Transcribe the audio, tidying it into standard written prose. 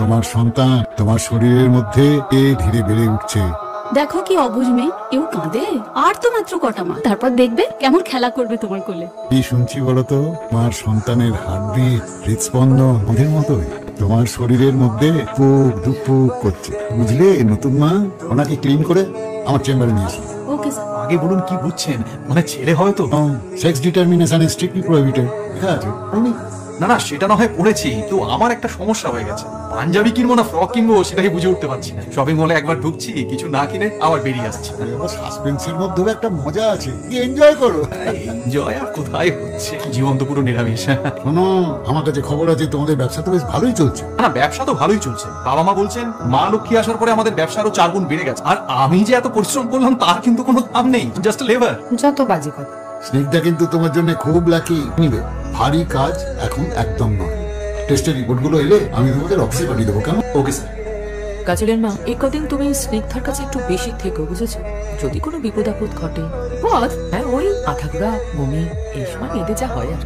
তোমার সন্তান তোমার শরীরের মধ্যে ধীরে বেড়ে উঠছে। দেখো কি অবুঝ মেয়ে, কেউ কাঁদে? আর তো মাত্র কটা মাস, তারপর দেখবে কেমন খেলা করবে তোমার কোলে। কি শুনছি বলতো, তোমার সন্তানের হার্টবিট, হৃদস্পন্দন ওদের মতোই তোমার শরীরের মধ্যে পুক ধুকপুক করছে। বুঝলে নতুন মা? ওনাকে ক্লিন করে আমার চেম্বারে নিয়ে এসো। Okay sir. আগে বলুন কি বুঝছেন, মানে ছেলে হয় তো? Sex determination is strictly prohibited. ঠিক আছে? না না, সেটা না হয় পড়েছি, তো আমার একটা সমস্যা হয়ে গেছে। পাঞ্জাবি কিনবো না ফ্রক কিনবো সেটাই বুঝে উঠতে পারছি না। শপিং মলে একবার ঢুকছি, কিছু না কিনে আবার বেরিয়ে আসছি। সাসপেন্সের মধ্যেও একটা মজা আছে, এনজয় করো। এনজয় আর কোথায় হচ্ছে, জীবন তো পুরো নিরামিষ। শোনো, আমার কাছে খবর আছে তোমাদের ব্যবসা তো বেশ ভালোই চলছে। না, ব্যবসা তো ভালোই চলছে। বাবা মা বলছেন মা লক্ষ্মী আসার পরে আমাদের ব্যবসা আরো 4 গুণ বেড়ে গেছে। আর আমি যে এত পরিশ্রম করলাম তার কিন্তু কোনো দাম নেই, জাস্ট লেবার। যত বাজে কথা। স্নিগ্ধা কিন্তু তোমার জন্য খুব লাকি নিবে। ভারী কাজ এখন একদম নয়। টেস্টের রিপোর্ট গুলো এলে আমি তোমাদের অফিসে পাঠিয়ে দেবো, কেমন? Okay sir. কাজলের মা, এই কদিন তুমি স্নিগ্ধার কাছে একটু বেশি থেকো, বুঝেছো? যদি কোনো বিপদ আপদ ঘটে, হ্যাঁ ওই আঠাগুড়া বমি এই সময় এদের যা হয় আর